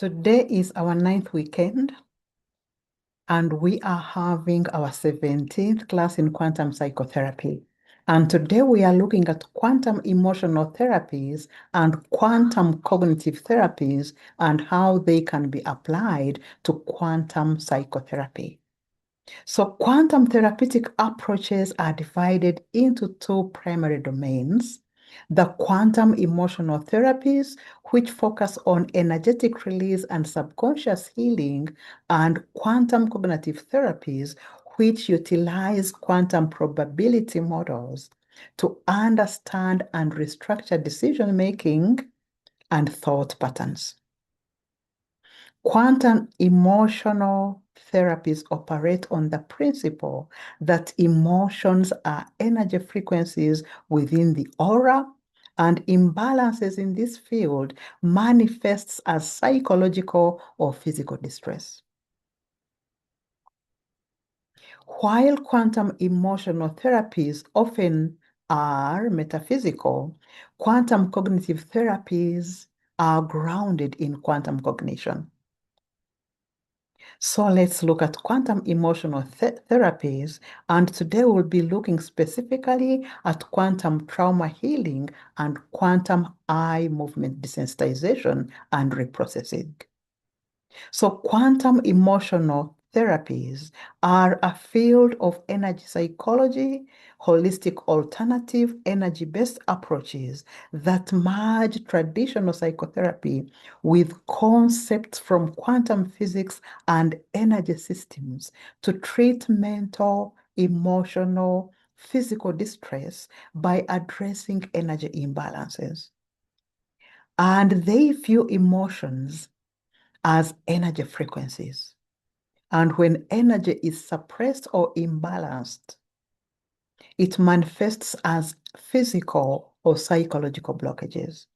Today is our 9th weekend, and we are having our 17th class in quantum psychotherapy. And today we are looking at quantum emotional therapies and quantum cognitive therapies and how they can be applied to quantum psychotherapy. So quantum therapeutic approaches are divided into two primary domains: the quantum emotional therapies, which focus on energetic release and subconscious healing, and quantum cognitive therapies, which utilize quantum probability models to understand and restructure decision-making and thought patterns. Quantum emotional therapies operate on the principle that emotions are energy frequencies within the aura, and imbalances in this field manifests as psychological or physical distress. While quantum emotional therapies often are metaphysical, quantum cognitive therapies are grounded in quantum cognition. So let's look at quantum emotional therapies, and today we'll be looking specifically at quantum trauma healing and quantum eye movement desensitization and reprocessing. So quantum emotional therapies are a field of energy psychology, holistic alternative energy-based approaches that merge traditional psychotherapy with concepts from quantum physics and energy systems to treat mental, emotional, physical distress by addressing energy imbalances. And they view emotions as energy frequencies. And when energy is suppressed or imbalanced, it manifests as physical or psychological blockages.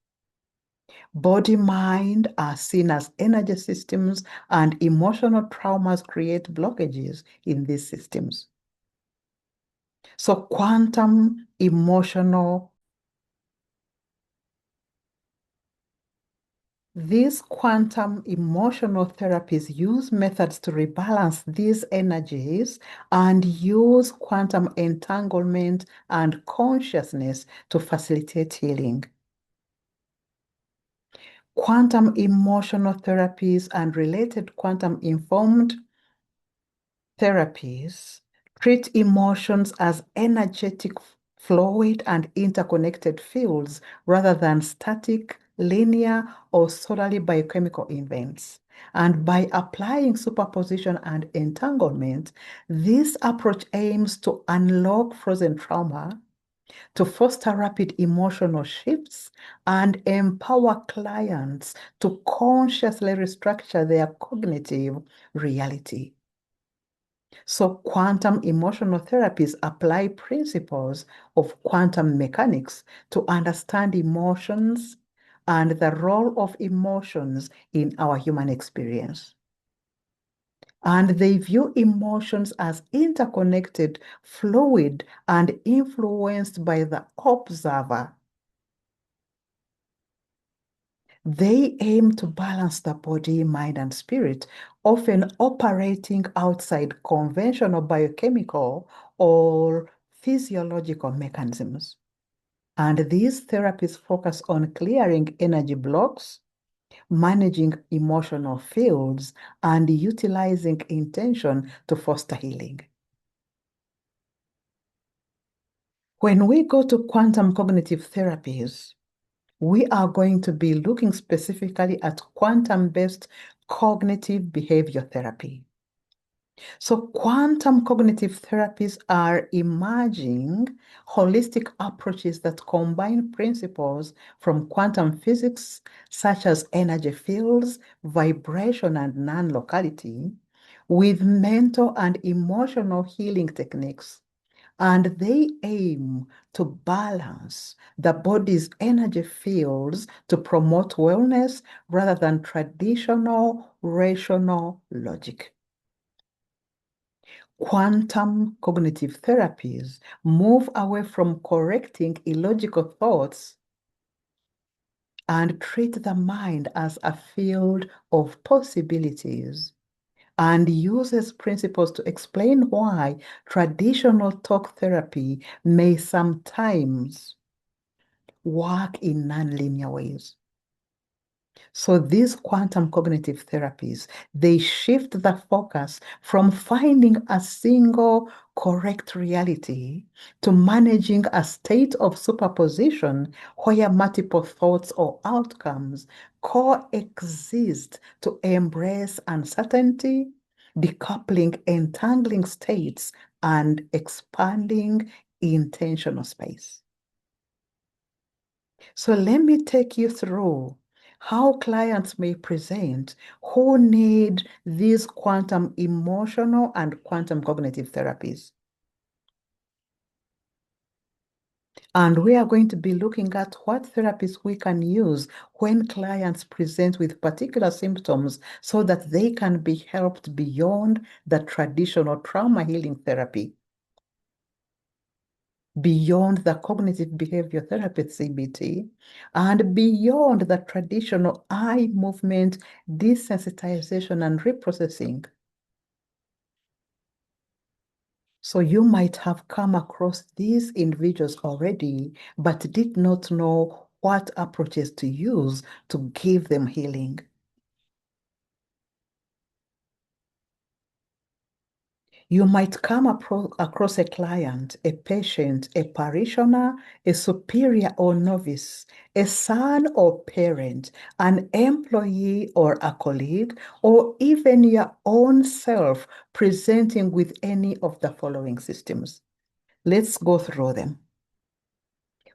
Body mind are seen as energy systems, and emotional traumas create blockages in these systems. So quantum emotional These quantum emotional therapies use methods to rebalance these energies and use quantum entanglement and consciousness to facilitate healing. Quantum emotional therapies and related quantum-informed therapies treat emotions as energetic, fluid, and interconnected fields rather than static, linear, or solely biochemical events. And by applying superposition and entanglement, this approach aims to unlock frozen trauma, to foster rapid emotional shifts, and empower clients to consciously restructure their cognitive reality. So quantum emotional therapies apply principles of quantum mechanics to understand emotions and the role of emotions in our human experience. And they view emotions as interconnected, fluid, and influenced by the observer. They aim to balance the body, mind, and spirit, often operating outside conventional biochemical or physiological mechanisms. And these therapies focus on clearing energy blocks, managing emotional fields, and utilizing intention to foster healing. When we go to quantum cognitive therapies, we are going to be looking specifically at quantum-based cognitive behavior therapy. So quantum cognitive therapies are emerging holistic approaches that combine principles from quantum physics, such as energy fields, vibration, and non-locality, with mental and emotional healing techniques. And they aim to balance the body's energy fields to promote wellness rather than traditional rational logic. Quantum cognitive therapies move away from correcting illogical thoughts and treat the mind as a field of possibilities, and uses principles to explain why traditional talk therapy may sometimes work in nonlinear ways. So these quantum cognitive therapies, they shift the focus from finding a single correct reality to managing a state of superposition where multiple thoughts or outcomes coexist to embrace uncertainty, decoupling entangling states, and expanding intentional space. So let me take you through how clients may present who need these quantum emotional and quantum cognitive therapies. And we are going to be looking at what therapies we can use when clients present with particular symptoms so that they can be helped beyond the traditional trauma healing therapy, beyond the cognitive behavior therapy, CBT, and beyond the traditional eye movement desensitization and reprocessing. So you might have come across these individuals already, but did not know what approaches to use to give them healing. You might come across a client, a patient, a parishioner, a superior or novice, a son or parent, an employee or a colleague, or even your own self presenting with any of the following systems. Let's go through them.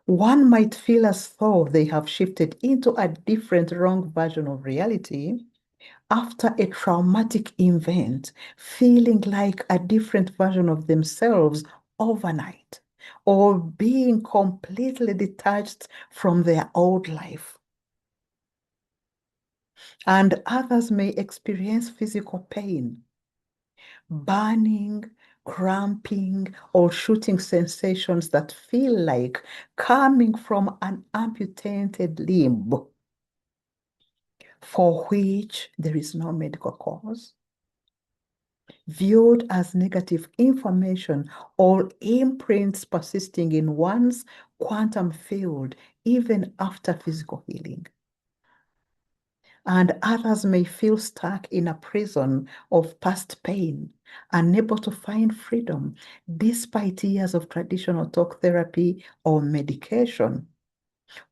One might feel as though they have shifted into a different wrong version of reality after a traumatic event, feeling like a different version of themselves overnight, or being completely detached from their old life. And others may experience physical pain, burning, cramping, or shooting sensations that feel like coming from an amputated limb for which there is no medical cause, viewed as negative information or imprints persisting in one's quantum field even after physical healing. And others may feel stuck in a prison of past pain, unable to find freedom despite years of traditional talk therapy or medication.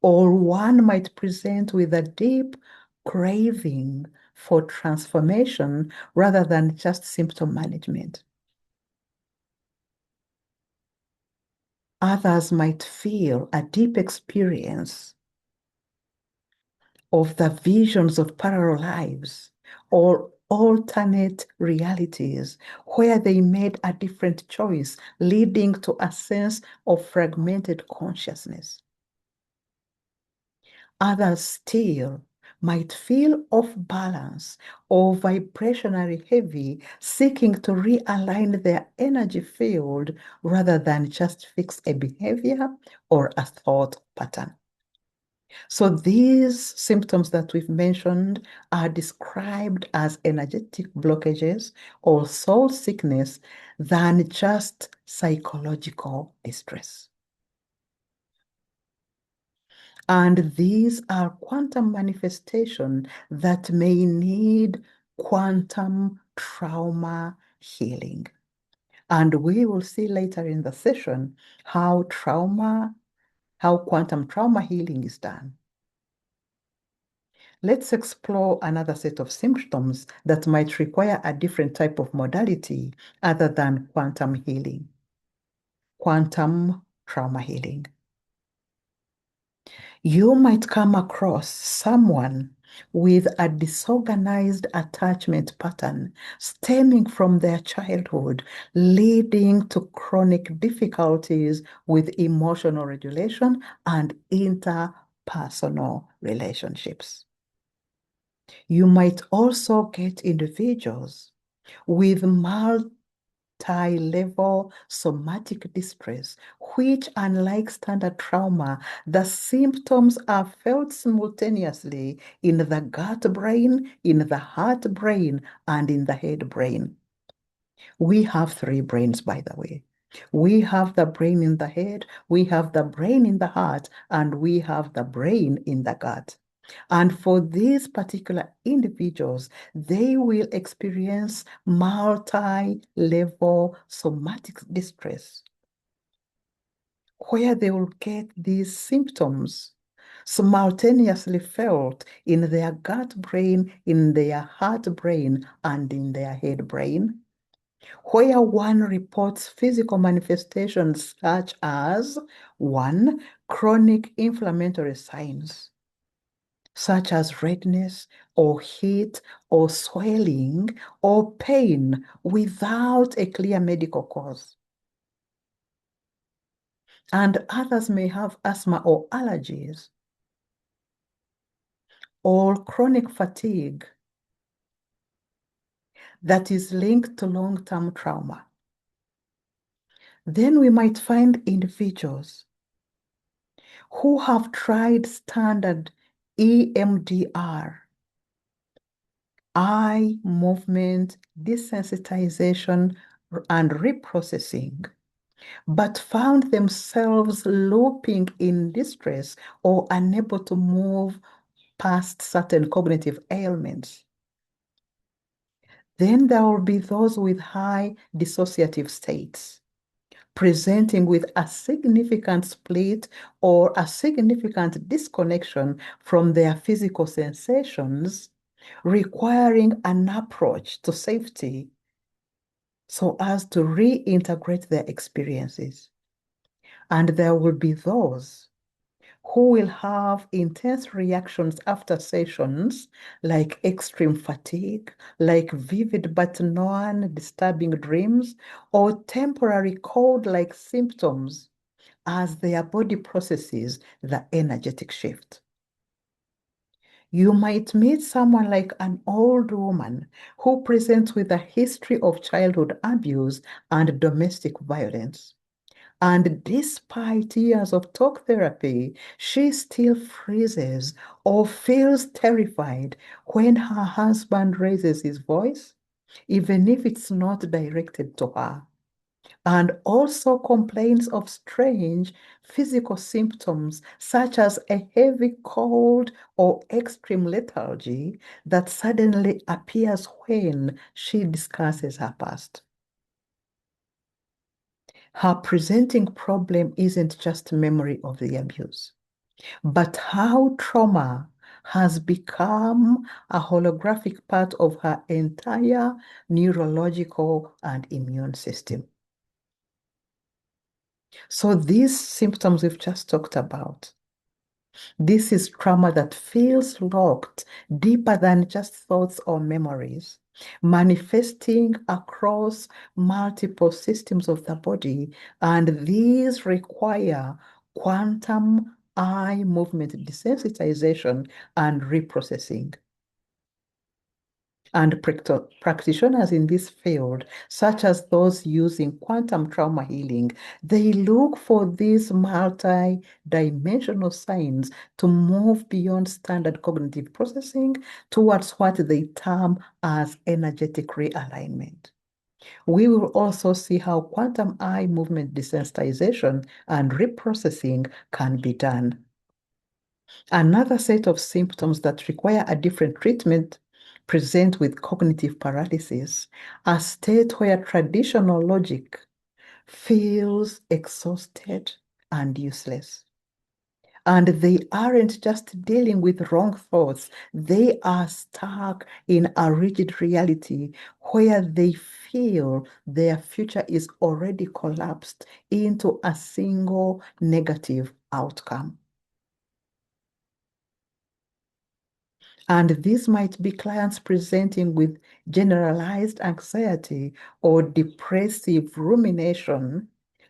Or one might present with a deep craving for transformation rather than just symptom management. Others might feel a deep experience of the visions of parallel lives or alternate realities where they made a different choice, leading to a sense of fragmented consciousness. Others still might feel off balance or vibrationally heavy, seeking to realign their energy field rather than just fix a behavior or a thought pattern. So these symptoms that we've mentioned are described as energetic blockages or soul sickness than just psychological distress. And these are quantum manifestations that may need quantum trauma healing. And we will see later in the session how quantum trauma healing is done. Let's explore another set of symptoms that might require a different type of modality other than quantum healing. Quantum trauma healing. You might come across someone with a disorganized attachment pattern stemming from their childhood, leading to chronic difficulties with emotional regulation and interpersonal relationships. You might also get individuals with multi-level somatic distress, which, unlike standard trauma, the symptoms are felt simultaneously in the gut brain, in the heart brain, and in the head brain. We have three brains, by the way. We have the brain in the head, we have the brain in the heart, and we have the brain in the gut. And for these particular individuals, they will experience multi-level somatic distress, where they will get these symptoms simultaneously felt in their gut brain, in their heart brain, and in their head brain, where one reports physical manifestations such as one, chronic inflammatory signs, such as redness or heat or swelling or pain without a clear medical cause. And others may have asthma or allergies or chronic fatigue that is linked to long-term trauma. Then we might find individuals who have tried standard EMDR, eye movement desensitization and reprocessing, but found themselves looping in distress or unable to move past certain cognitive ailments. Then there will be those with high dissociative states, presenting with a significant split or a significant disconnection from their physical sensations, requiring an approach to safety so as to reintegrate their experiences. And there will be those who will have intense reactions after sessions, like extreme fatigue, like vivid but non-disturbing dreams, or temporary cold-like symptoms as their body processes the energetic shift. You might meet someone like an old woman who presents with a history of childhood abuse and domestic violence. And despite years of talk therapy, she still freezes or feels terrified when her husband raises his voice, even if it's not directed to her, and also complains of strange physical symptoms such as a heavy cold or extreme lethargy that suddenly appears when she discusses her past. Her presenting problem isn't just memory of the abuse, but how trauma has become a holographic part of her entire neurological and immune system. So these symptoms we've just talked about, this is trauma that feels locked deeper than just thoughts or memories, manifesting across multiple systems of the body. And these require quantum eye movement desensitization and reprocessing. And practitioners in this field, such as those using quantum trauma healing, they look for these multi-dimensional signs to move beyond standard cognitive processing towards what they term as energetic realignment. We will also see how quantum eye movement desensitization and reprocessing can be done. Another set of symptoms that require a different treatment present with cognitive paralysis, a state where traditional logic feels exhausted and useless. And they aren't just dealing with wrong thoughts, they are stuck in a rigid reality where they feel their future is already collapsed into a single negative outcome. And this might be clients presenting with generalized anxiety or depressive rumination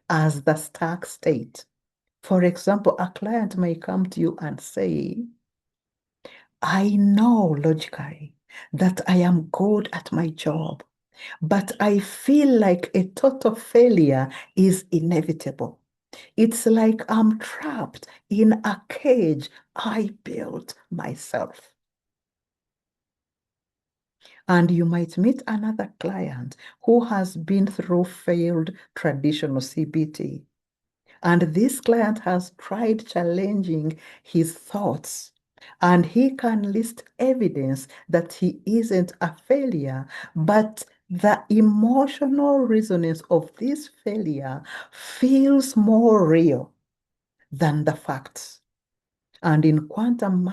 as the stuck state. For example, a client may come to you and say, I know logically that I am good at my job, but I feel like a total failure is inevitable. It's like I'm trapped in a cage I built myself. And you might meet another client who has been through failed traditional CBT. And this client has tried challenging his thoughts. And he can list evidence that he isn't a failure, but the emotional resonance of this failure feels more real than the facts. And in quantum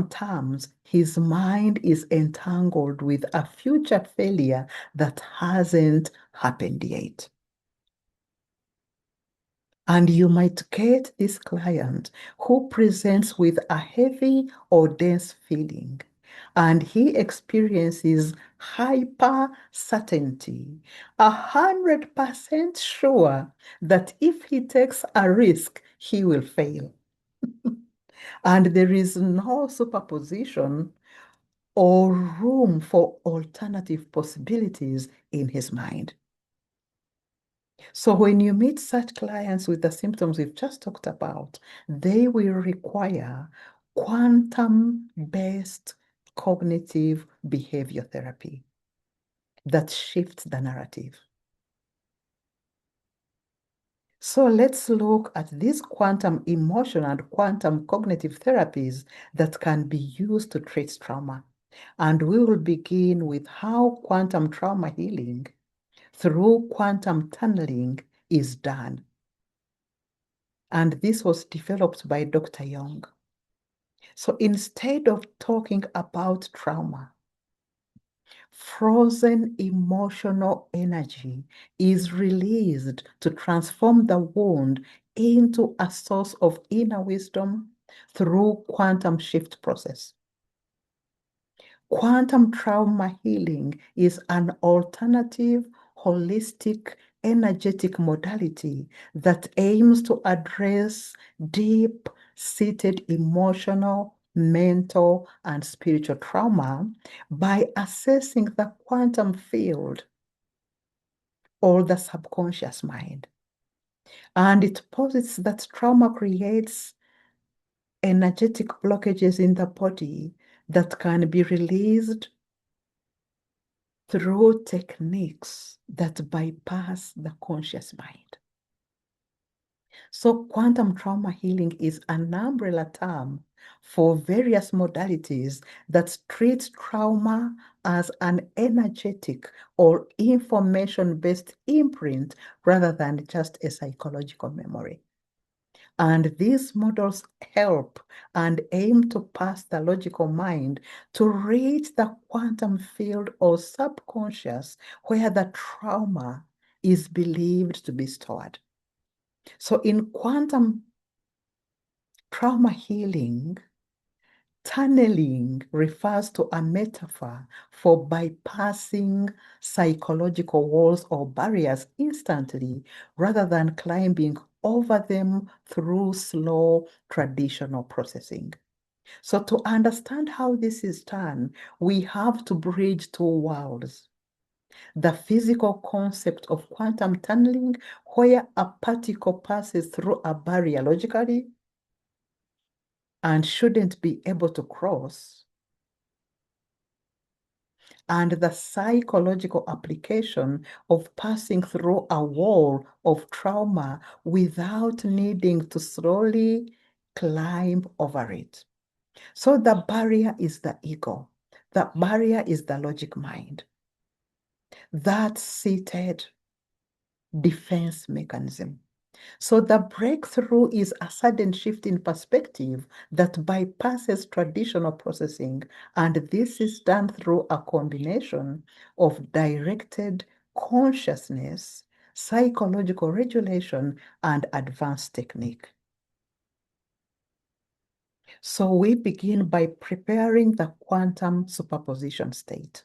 terms, his mind is entangled with a future failure that hasn't happened yet. And you might get this client who presents with a heavy or dense feeling, and he experiences hyper certainty, 100% sure that if he takes a risk, he will fail. And there is no superposition or room for alternative possibilities in his mind. So when you meet such clients with the symptoms we've just talked about, they will require quantum-based cognitive behavior therapy that shifts the narrative. So let's look at these quantum emotional and quantum cognitive therapies that can be used to treat trauma. And we will begin with how quantum trauma healing through quantum tunneling is done. And this was developed by Dr. Young. So instead of talking about trauma, frozen emotional energy is released to transform the wound into a source of inner wisdom through quantum shift process. Quantum trauma healing is an alternative, holistic, energetic modality that aims to address deep-seated emotional, mental, and spiritual trauma by assessing the quantum field or the subconscious mind. And it posits that trauma creates energetic blockages in the body that can be released through techniques that bypass the conscious mind. So quantum trauma healing is an umbrella term for various modalities that treat trauma as an energetic or information-based imprint rather than just a psychological memory. And these models help and aim to pass the logical mind to reach the quantum field or subconscious where the trauma is believed to be stored. So in quantum trauma healing, tunneling refers to a metaphor for bypassing psychological walls or barriers instantly rather than climbing over them through slow traditional processing. So to understand how this is done, we have to bridge two worlds. The physical concept of quantum tunneling, where a particle passes through a barrier logically and shouldn't be able to cross, and the psychological application of passing through a wall of trauma without needing to slowly climb over it. So the barrier is the ego. The barrier is the logic mind. That seated defense mechanism. So the breakthrough is a sudden shift in perspective that bypasses traditional processing, and this is done through a combination of directed consciousness, psychological regulation, and advanced technique. So we begin by preparing the quantum superposition state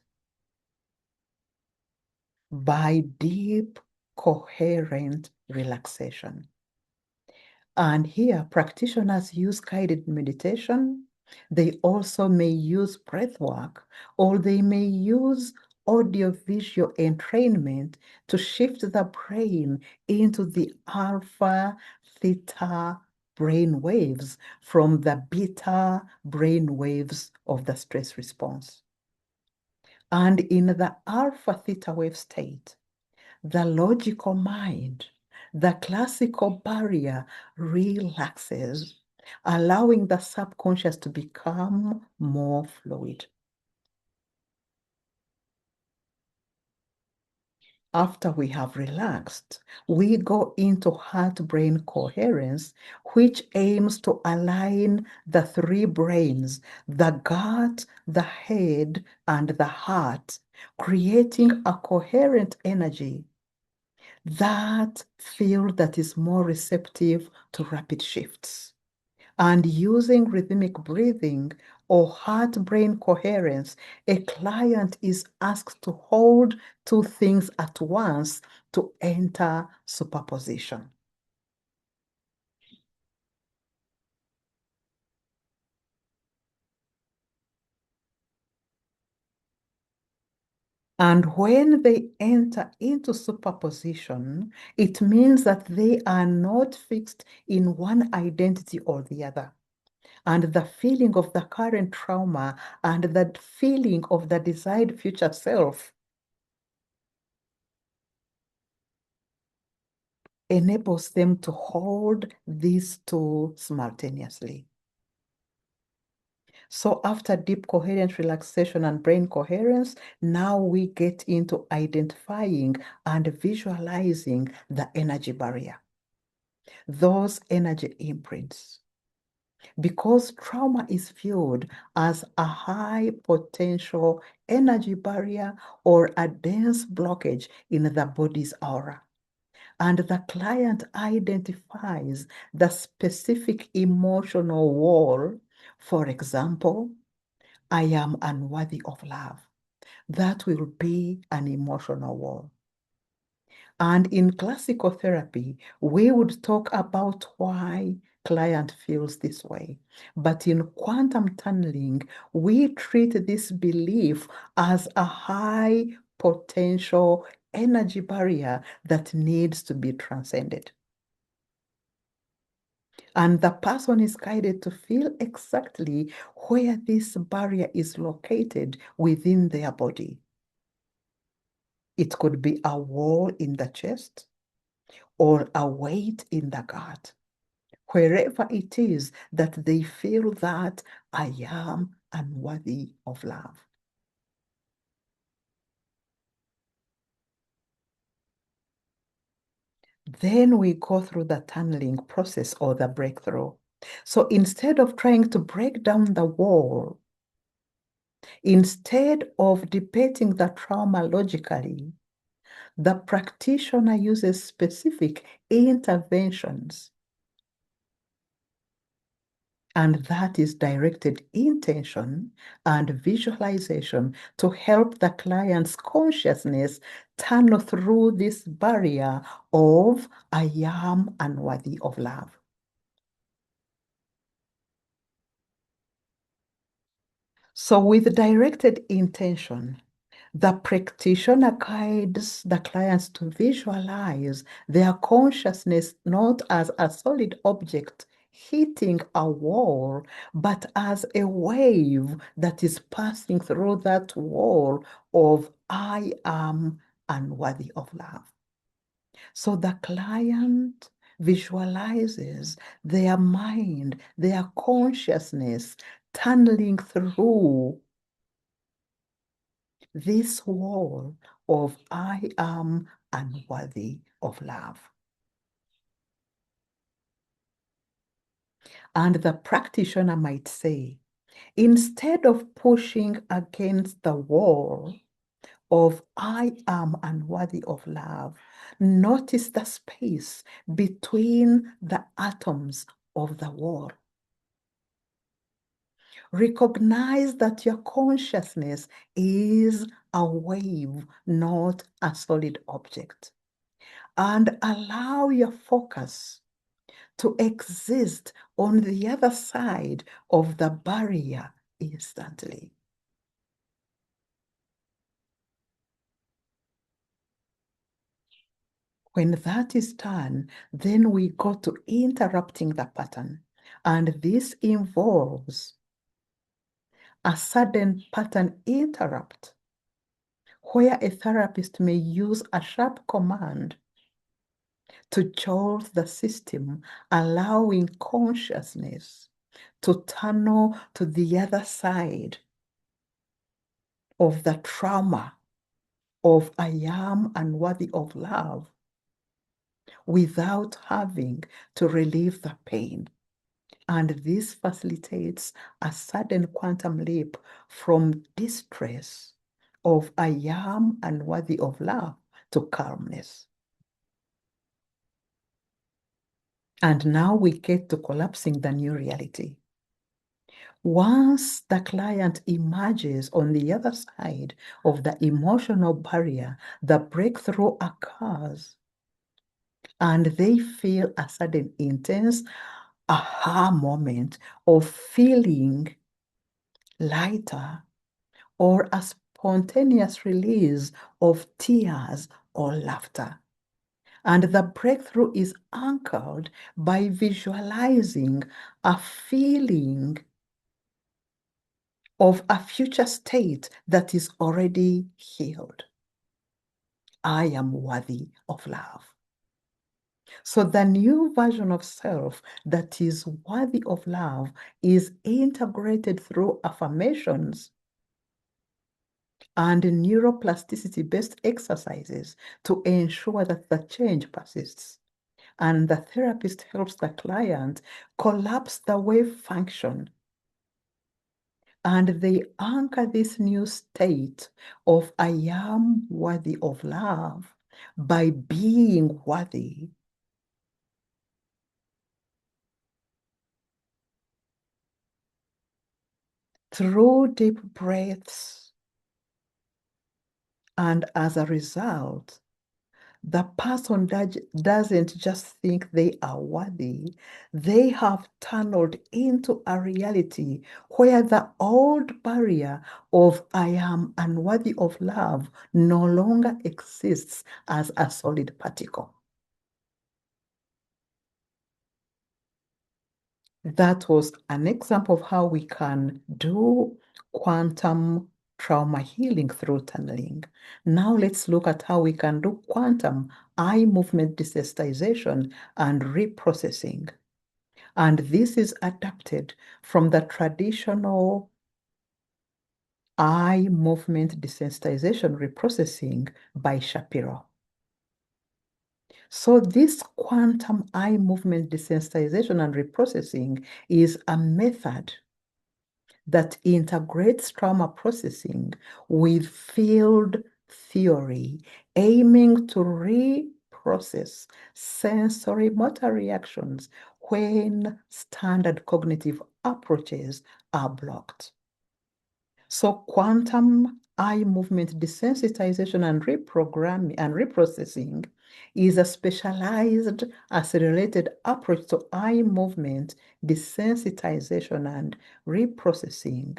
by deep, coherent relaxation. And here, practitioners use guided meditation. They also may use breath work, or they may use audiovisual entrainment to shift the brain into the alpha theta brain waves from the beta brain waves of the stress response. And in the alpha theta wave state, the logical mind, the classical barrier relaxes, allowing the subconscious to become more fluid. After we have relaxed, we go into heart-brain coherence, which aims to align the three brains, the gut, the head, and the heart, creating a coherent energy, that field that is more receptive to rapid shifts. And using rhythmic breathing or heart-brain coherence, a client is asked to hold two things at once to enter superposition. And when they enter into superposition, it means that they are not fixed in one identity or the other. And the feeling of the current trauma and the feeling of the desired future self enables them to hold these two simultaneously. So after deep coherent relaxation and brain coherence, now we get into identifying and visualizing the energy barrier, those energy imprints. Because trauma is viewed as a high potential energy barrier or a dense blockage in the body's aura. And the client identifies the specific emotional wall. For example, I am unworthy of love. That will be an emotional wall. And in classical therapy, we would talk about why client feels this way. But in quantum tunneling, we treat this belief as a high potential energy barrier that needs to be transcended. And the person is guided to feel exactly where this barrier is located within their body. It could be a wall in the chest or a weight in the gut, wherever it is that they feel that I am unworthy of love. Then we go through the tunneling process or the breakthrough. So instead of trying to break down the wall, instead of debating the trauma logically, the practitioner uses specific interventions, and that is directed intention and visualization to help the client's consciousness tunnel through this barrier of I am unworthy of love. So with directed intention, the practitioner guides the clients to visualize their consciousness not as a solid object hitting a wall, but as a wave that is passing through that wall of I am unworthy of love. So the client visualizes their mind, their consciousness tunneling through this wall of I am unworthy of love. And the practitioner might say, instead of pushing against the wall of I am unworthy of love, notice the space between the atoms of the wall. Recognize that your consciousness is a wave, not a solid object. And allow your focus to exist on the other side of the barrier instantly. When that is done, then we go to interrupting the pattern. And this involves a sudden pattern interrupt, where a therapist may use a sharp command to jolt the system, allowing consciousness to tunnel to the other side of the trauma of I am unworthy of love without having to relieve the pain. And this facilitates a sudden quantum leap from distress of I am unworthy of love to calmness. And now we get to collapsing the new reality. Once the client emerges on the other side of the emotional barrier, the breakthrough occurs and they feel a sudden intense aha moment of feeling lighter or a spontaneous release of tears or laughter. And the breakthrough is anchored by visualizing a feeling of a future state that is already healed. I am worthy of love. So the new version of self that is worthy of love is integrated through affirmations and neuroplasticity-based exercises to ensure that the change persists. And the therapist helps the client collapse the wave function. And they anchor this new state of I am worthy of love by being worthy. Through deep breaths. And as a result, the person doesn't just think they are worthy, they have tunneled into a reality where the old barrier of I am unworthy of love no longer exists as a solid particle. That was an example of how we can do quantum trauma healing through tunneling. Now let's look at how we can do quantum eye movement desensitization and reprocessing. And this is adapted from the traditional eye movement desensitization reprocessing by Shapiro. So this quantum eye movement desensitization and reprocessing is a method that integrates trauma processing with field theory, aiming to reprocess sensory motor reactions when standard cognitive approaches are blocked. So quantum eye movement desensitization and reprogramming and reprocessing is a specialized accelerated approach to eye movement desensitization and reprocessing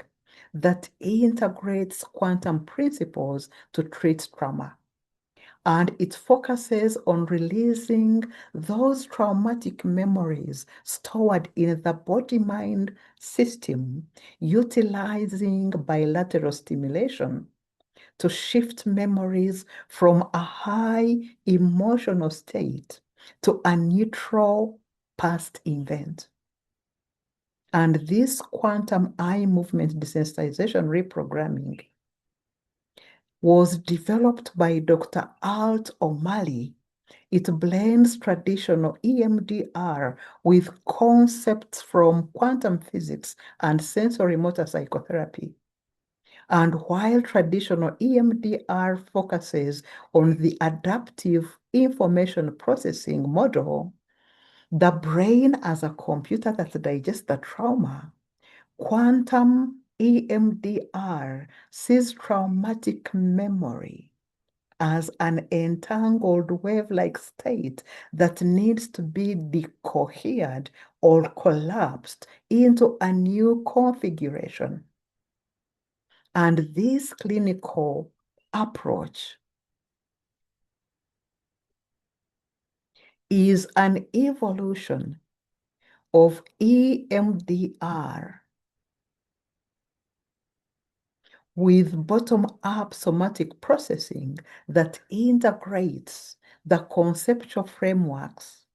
that integrates quantum principles to treat trauma. And it focuses on releasing those traumatic memories stored in the body-mind system, utilizing bilateral stimulation to shift memories from a high emotional state to a neutral past event. And this quantum eye movement desensitization reprogramming was developed by Dr. Alt O'Malley. It blends traditional EMDR with concepts from quantum physics and sensory motor psychotherapy. And while traditional EMDR focuses on the adaptive information processing model, the brain as a computer that digests the trauma, quantum EMDR sees traumatic memory as an entangled wave-like state that needs to be decohered or collapsed into a new configuration. And this clinical approach is an evolution of EMDR with bottom-up somatic processing that integrates the conceptual frameworks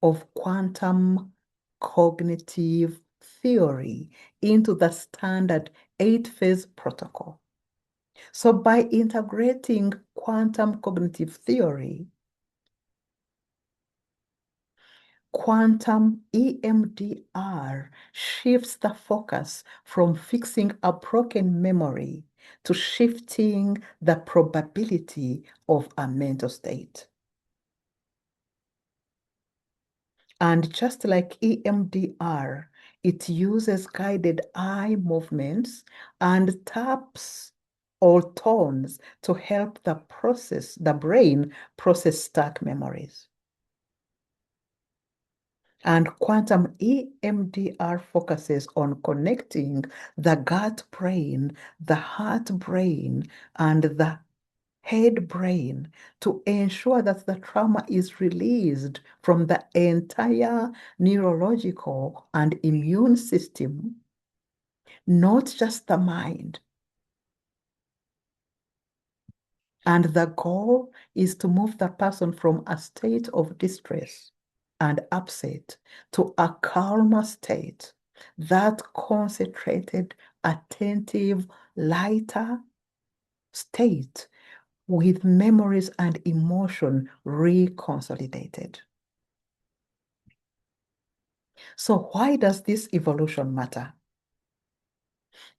of quantum cognitive theory into the standard 8-phase protocol. So by integrating quantum cognitive theory, quantum EMDR shifts the focus from fixing a broken memory to shifting the probability of a mental state. And just like EMDR, it uses guided eye movements and taps or tones to help the brain process stuck memories. And quantum EMDR focuses on connecting the gut brain, the heart brain, and the head brain to ensure that the trauma is released from the entire neurological and immune system, not just the mind. And the goal is to move the person from a state of distress and upset to a calmer state, that concentrated, attentive, lighter state with memories and emotion reconsolidated. So why does this evolution matter?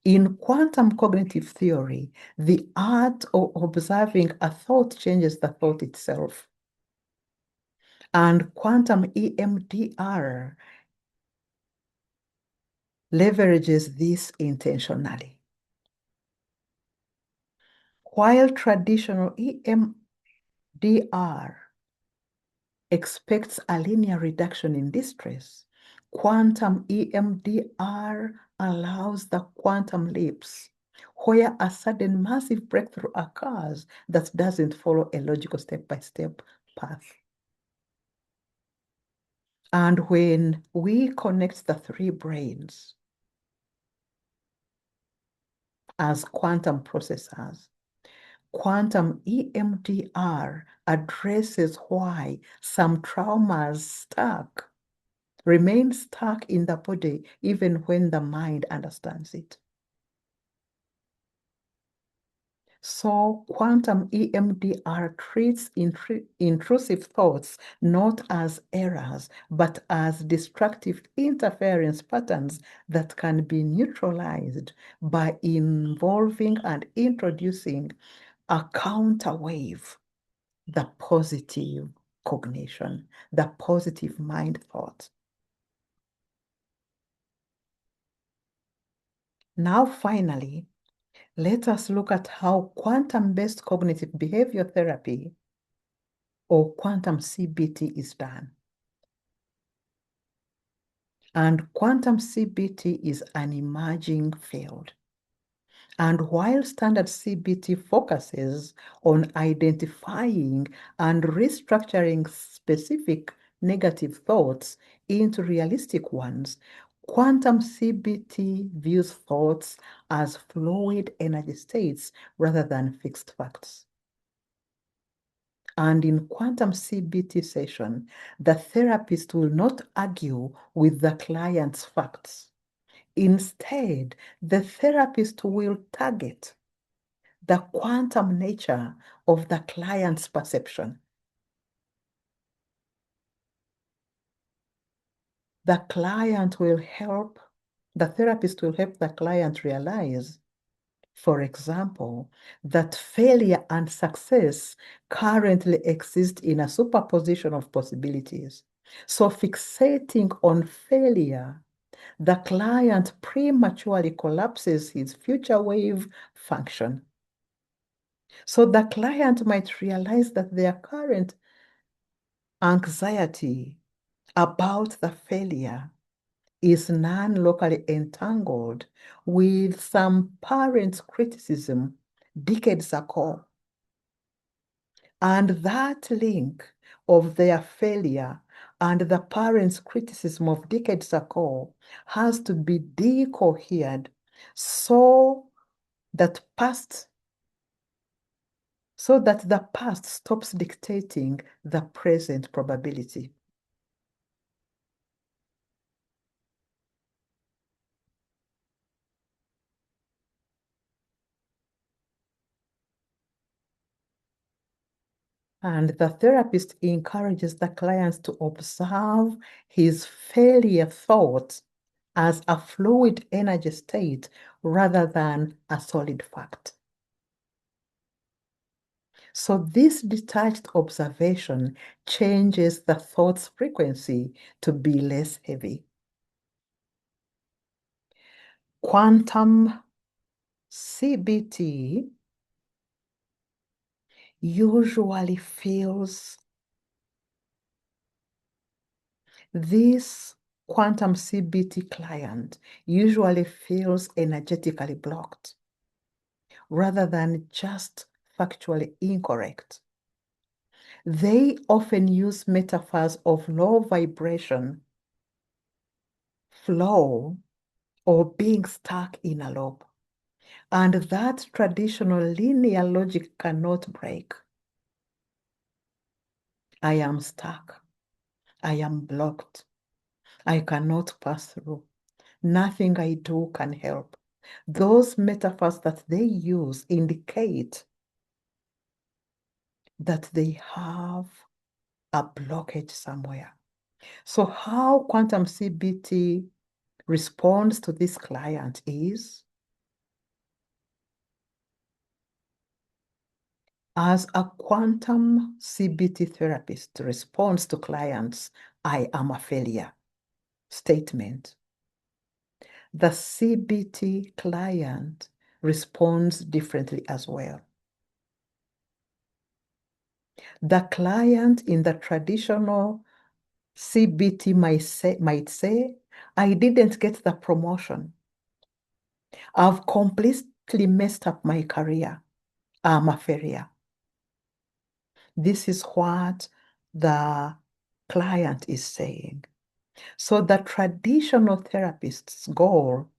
In quantum cognitive theory, the art of observing a thought changes the thought itself. And quantum EMDR leverages this intentionally. While traditional EMDR expects a linear reduction in distress, quantum EMDR allows the quantum leaps, where a sudden massive breakthrough occurs that doesn't follow a logical step-by-step path. And when we connect the three brains as quantum processors, quantum EMDR addresses why some traumas remain stuck in the body even when the mind understands it. So quantum EMDR treats intrusive thoughts not as errors, but as destructive interference patterns that can be neutralized by involving and introducing a counter wave, the positive cognition, the positive mind thought. Now, finally, let us look at how quantum-based cognitive behavior therapy, or quantum CBT, is done. And quantum CBT is an emerging field. And while standard CBT focuses on identifying and restructuring specific negative thoughts into realistic ones, quantum CBT views thoughts as fluid energy states rather than fixed facts. And in quantum CBT session, the therapist will not argue with the client's facts. Instead, the therapist will target the quantum nature of the client's perception. The therapist will help the client realize, for example, that failure and success currently exist in a superposition of possibilities. So fixating on failure, the client prematurely collapses his future wave function. So the client might realize that their current anxiety about the failure is non-locally entangled with some parent's criticism decades ago. And that link of their failure and the parents' criticism of decades ago has to be decohered so that the past stops dictating the present probability. And the therapist encourages the clients to observe his failure thought as a fluid energy state rather than a solid fact. So this detached observation changes the thought's frequency to be less heavy. Quantum CBT usually feels this quantum CBT client usually feels energetically blocked rather than just factually incorrect. They often use metaphors of low vibration, flow, or being stuck in a loop. And that traditional linear logic cannot break. I am stuck. I am blocked. I cannot pass through. Nothing I do can help. Those metaphors that they use indicate that they have a blockage somewhere. So how quantum CBT responds to this client is, as a quantum CBT therapist responds to clients, I am a failure statement, the CBT client responds differently as well. The client in the traditional CBT might say, I didn't get the promotion. I've completely messed up my career. I'm a failure. This is what the client is saying. So the traditional therapist's goal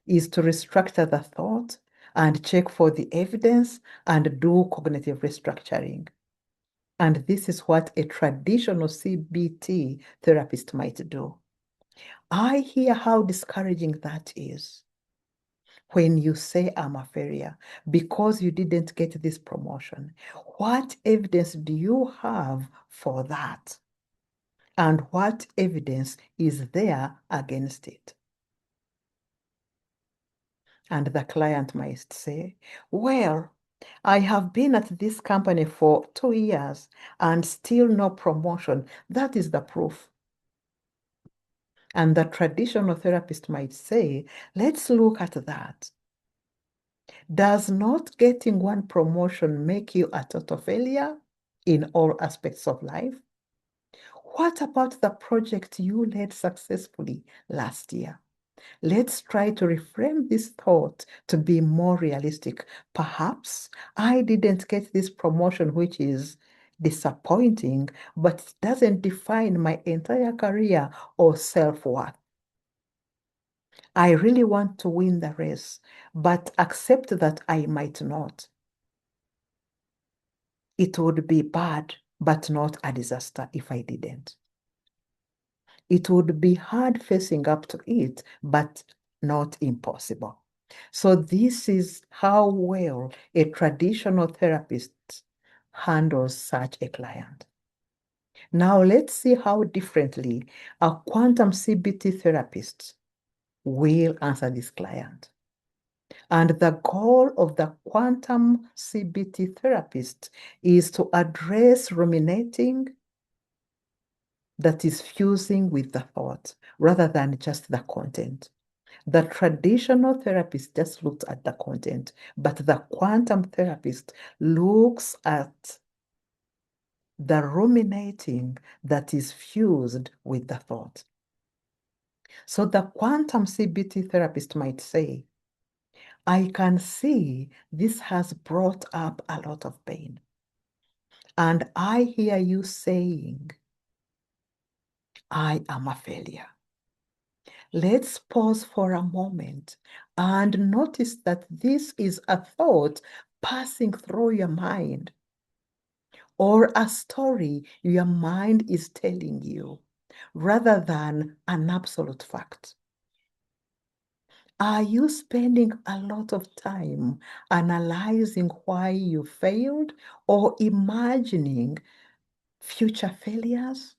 is to restructure the thought and check for the evidence and do cognitive restructuring. And this is what a traditional CBT therapist might do. I hear how discouraging that is when you say I'm a failure because you didn't get this promotion. What evidence do you have for that? And what evidence is there against it? And the client might say, well, I have been at this company for 2 years and still no promotion. That is the proof. And the traditional therapist might say, let's look at that. Does not getting one promotion make you a total failure in all aspects of life? What about the project you led successfully last year? Let's try to reframe this thought to be more realistic. Perhaps I didn't get this promotion, which is disappointing, but it doesn't define my entire career or self-worth. I really want to win the race, but accept that I might not. It would be bad, but not a disaster if I didn't. It would be hard facing up to it, but not impossible. So this is how well a traditional therapist handles such a client. Now let's see how differently a quantum CBT therapist will answer this client. And the goal of the quantum CBT therapist is to address ruminating that is fusing with the thought rather than just the content. The traditional therapist just looks at the content, but the quantum therapist looks at the ruminating that is fused with the thought. So the quantum CBT therapist might say, I can see this has brought up a lot of pain. and I hear you saying, I am a failure. Let's pause for a moment and notice that this is a thought passing through your mind or a story your mind is telling you rather than an absolute fact. Are you spending a lot of time analyzing why you failed or imagining future failures?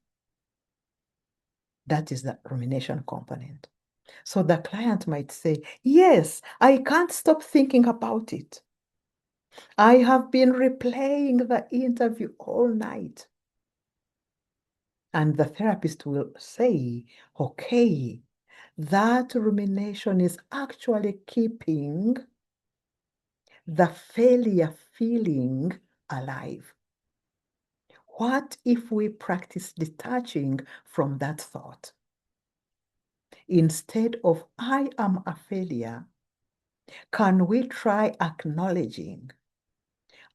That is the rumination component. So the client might say, yes, I can't stop thinking about it. I have been replaying the interview all night. And the therapist will say, okay, that rumination is actually keeping the failure feeling alive. What if we practice detaching from that thought? Instead of I am a failure, can we try acknowledging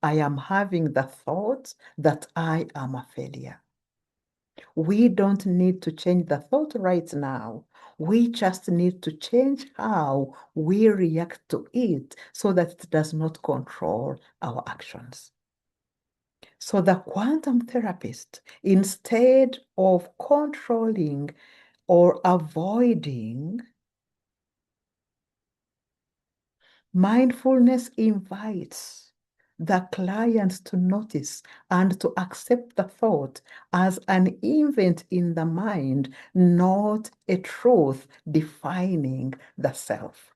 I am having the thought that I am a failure? We don't need to change the thought right now. We just need to change how we react to it so that it does not control our actions. So the quantum therapist, instead of controlling or avoiding, mindfulness invites the clients to notice and to accept the thought as an event in the mind, not a truth defining the self.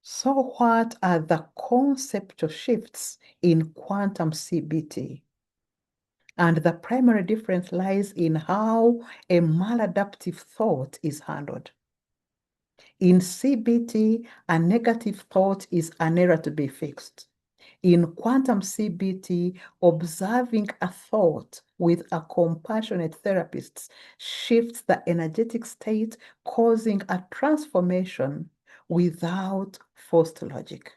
So, what are the conceptual shifts in quantum CBT? And the primary difference lies in how a maladaptive thought is handled. In CBT, a negative thought is an error to be fixed. In quantum CBT, observing a thought with a compassionate therapist shifts the energetic state, causing a transformation without forced logic.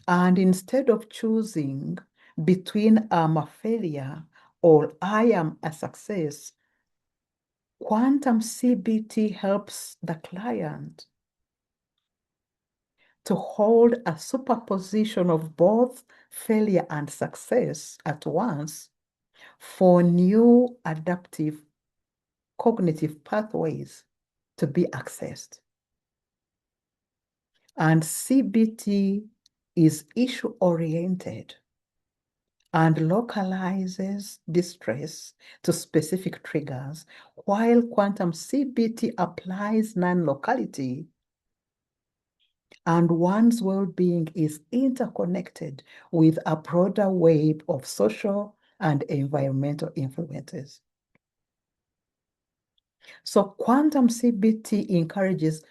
And instead of choosing between I'm a failure or I am a success, quantum CBT helps the client to hold a superposition of both failure and success at once for new adaptive cognitive pathways to be accessed. And CBT is issue-oriented and localizes distress to specific triggers, while quantum CBT applies non-locality and one's well-being is interconnected with a broader wave of social and environmental influences. So quantum CBT encourages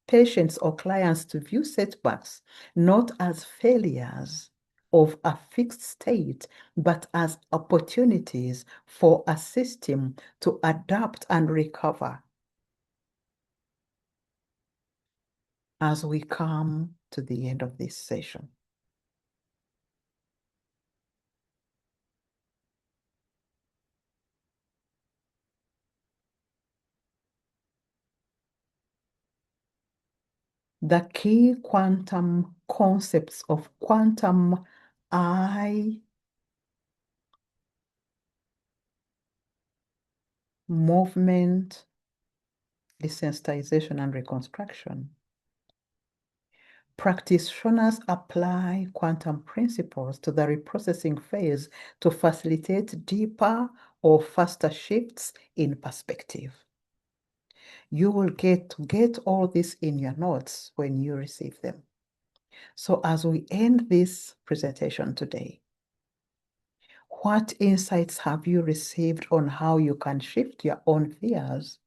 patients or clients to view setbacks not as failures of a fixed state, but as opportunities for a system to adapt and recover. As we come to the end of this session, the key quantum concepts of quantum I, movement, desensitization, and reconstruction. Practitioners apply quantum principles to the reprocessing phase to facilitate deeper or faster shifts in perspective. You will get all this in your notes when you receive them. So as we end this presentation today, what insights have you received on how you can shift your own fears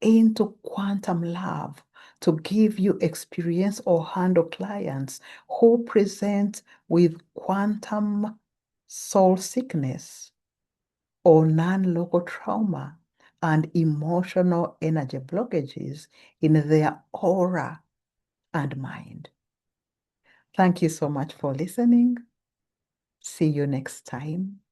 into quantum love to give you experience or handle clients who present with quantum soul sickness or non-local trauma and emotional energy blockages in their aura and mind. Thank you so much for listening. See you next time.